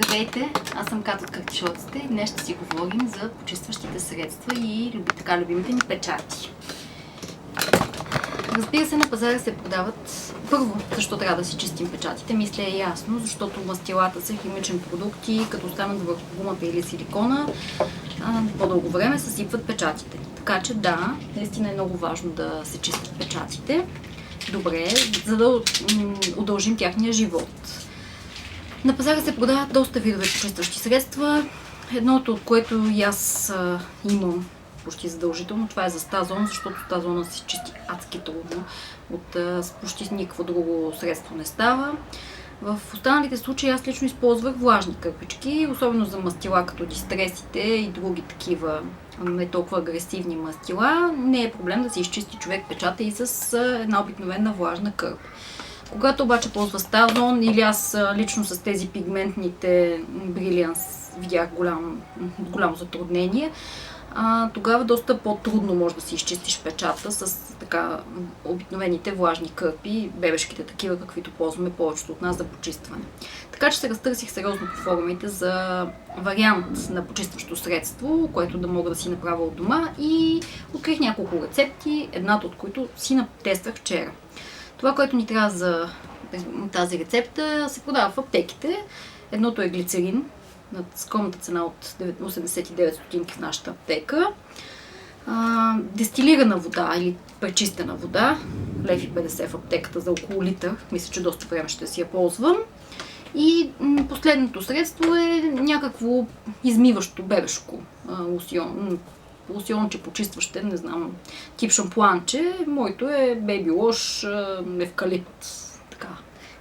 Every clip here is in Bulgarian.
Здравейте, аз съм Кат от Картишоците и днес ще си говорим за почистващите средства и любимите ни печати. Разбира се, на пазара се продават. Първо, защо трябва да си чистим печатите, мисля е ясно, защото мастилата са химични продукти, като останат върху гумата или силикона, по-дълго време съсипват печатите. Така че да, наистина е много важно да се чистят печатите. Добре, за да удължим тяхния живот. На пазара се продават доста видове почистващи средства. Едното, от което и аз имам почти задължително, това е за стазон, защото стазона се чисти адски трудно. От почти никакво друго средство не става. В останалите случаи аз лично използвах влажни кърпички, особено за мастила като дистресите и други такива не толкова агресивни мастила. Не е проблем да се изчисти човек печата и с една обикновена влажна кърпа. Когато обаче ползва стазон или аз лично с тези пигментните брилианс видях голямо затруднение, тогава доста по-трудно може да си изчистиш печата с така обикновените влажни кърпи, бебешките такива, каквито ползваме повечето от нас за почистване. Така че се разтърсих сериозно по форумите за вариант на почистващо средство, което да мога да си направя от дома, и открих няколко рецепти, едната от които си тествах вчера. Това, което ни трябва за тази рецепта, се продава в аптеките. Едното е глицерин, на скромната цена от 89 стотинки в нашата аптека. Дестилирана вода или пречистена вода, 1,50 в аптеката за около литър. Мисля, че доста време ще си я ползвам. И последното средство е някакво измиващо бебешко лосьонче, почистваще, не знам, тип шампуанче. Моето е бейби лош, евкалипт, така,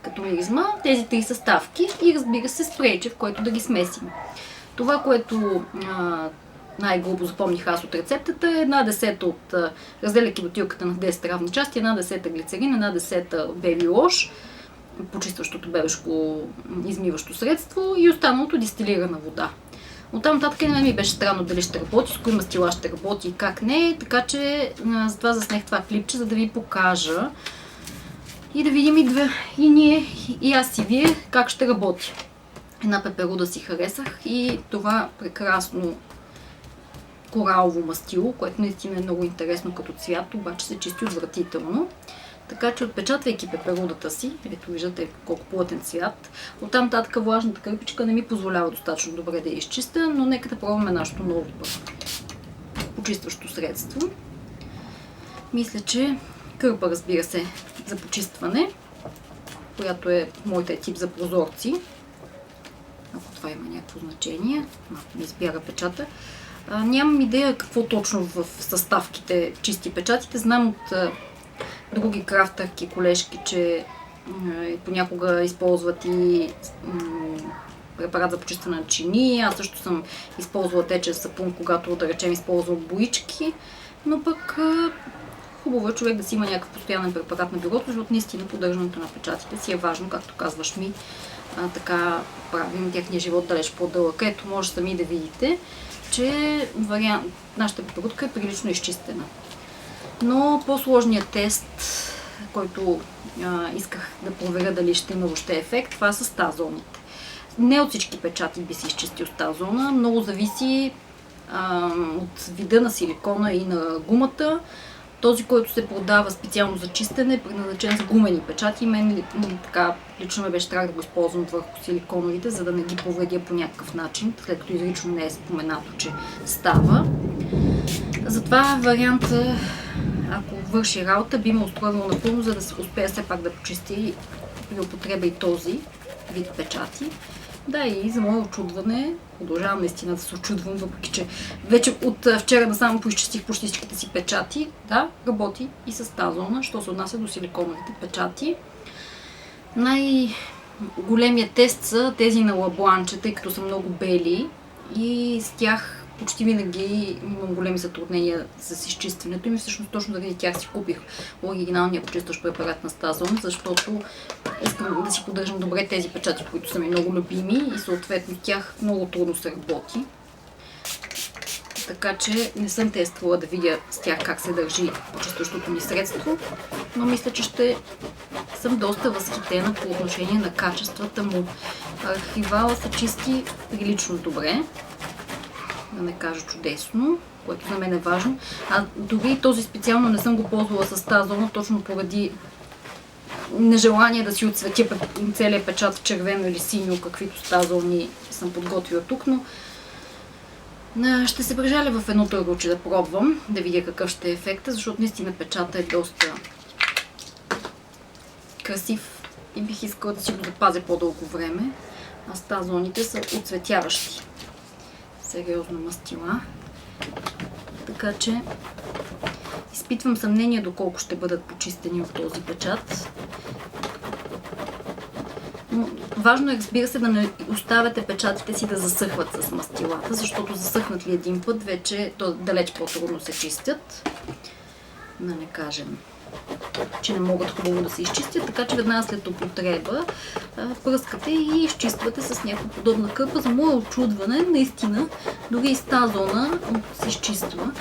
като миризма. Тези три съставки и разбира се спрейче, в който да ги смесим. Това, което най-грубо запомних аз от рецептата, е 1/10 от, разделяйки бутилката на 10 равни части, 1/10 глицерин, 1/10 бейби лош, почистващото бебешко измиващо средство, и останалото дистилирана вода. Оттам нататък не ми беше странно дали ще работи, с кои мастила ще работи и как не, така че затова заснех това клипче, за да ви покажа и да видим и ние, и аз и вие как ще работи. Една пеперуда си харесах и това прекрасно коралово мастило, което наистина е много интересно като цвят, обаче се чисти отвратително. Така че отпечатвайки пеперудата си, ето виждате колко плътен цвят, оттам нататък влажната кърпичка не ми позволява достатъчно добре да я изчиста, но нека да пробваме нашето много добро почистващо средство. Мисля, че кърпа, разбира се, за почистване, която е моята тип за прозорци, ако това има някакво значение, малко ми избяга печата. Нямам идея какво точно в съставките чисти печатите, знам от други крафтърки, колежки, че понякога използват и препарат за почистване на чини. Аз също съм използвала течен сапун, когато, да речем, използвам боички, но пък хубаво е човек да си има някакъв постоянен препарат на бюрото, защото наистина поддържането на печатите си е важно, както казваш ми, така правим техния живот далеч по-дълъг. Ето, може сами да видите, че нашата препарутка е прилично изчистена. Но по-сложният тест, който исках да проверя дали ще има въобще ефект, това са стазоните. Не от всички печати би си изчистил стазона, много зависи от вида на силикона и на гумата. Този, който се продава специално за чистене, е предназначен за гумени печати. Мен така лично ме беше страх да го използвам върху силиконовите, за да не ги повредя по някакъв начин, след като изрично не е споменато, че става. Затова варианта, ако върши работа, би ме устроило напълно, за да се успея все пак да почисти при употреба и този вид печати. Да, и за мое очудване, продължавам наистина да се очудвам, въпреки че вече от вчера насам поизчистих почти всичките си печати. Да, работи и с стазона, що се отнася до силиконовите печати. Най-големият тест са тези на лабланче, тъй като са много бели и с тях почти винаги имам големи затруднения с изчистването им. Всъщност точно заради тях си купих оригиналния почистващ препарат на стазон, защото искам да си поддържам добре тези печати, които са ми много любими и съответно тях много трудно се работи. Така че не съм тествала да видя с тях как се държи почистващото ми средство, но мисля, че ще съм доста възхитена по отношение на качествата му. Архивала се чисти прилично добре, да не кажа чудесно, което за мен е важно. А дори този специално не съм го ползвала с тази зона, точно поради нежелание да си отцветя целият печат в червено или синьо, каквито стазони съм подготвила тук, но ще се прежаля в едно търгоче да пробвам, да видя какъв ще е ефекта, защото наистина печата е доста красив и бих искала да си го запазя по-дълго време. А стазоните са отцветяващи. Сериозно мастила. Така че изпитвам съмнение доколко ще бъдат почистени от този печат. Но важно е, разбира се, да не оставяте печатите си да засъхват с мастилата, защото засъхнат ли един път, вече далеч по-трудно се чистят. Да не кажем, че не могат хубаво да се изчистят, така че веднага след употреба пръскате и изчиствате с някаква подобна кърпа. За мое очудване, наистина, дори и с тази зона се изчиства.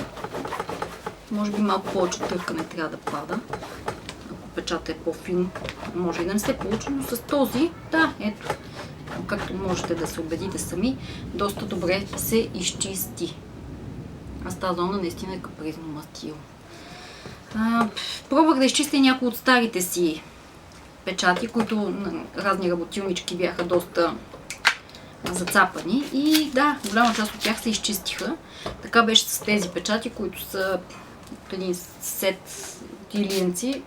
Може би малко повече търкане трябва да пада. Ако печата е по-фин, може и да не се получи, но с този, да, ето, както можете да се убедите сами, доста добре се изчисти. А с тази зона наистина е капризно мастило. Пробвах да изчистя някои от старите си печати, които разни работилнички бяха доста зацапани и да, голяма част от тях се изчистиха. Така беше с тези печати, които са от един сет тилиенци,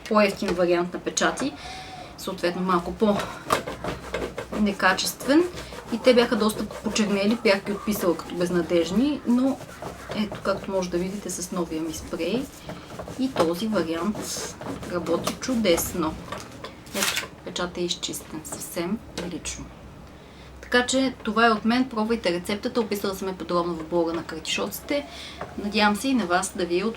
по-евтин вариант на печати, съответно малко по-некачествен и те бяха доста почернели, бях ги отписала като безнадежни, но ето, както може да видите с новия ми спрей, и този вариант работи чудесно. Ето, печатът е изчистен съвсем лично. Така че това е от мен. Пробвайте рецептата. Описала съм я подробно в блога на картишоците. Надявам се и на вас да ви е от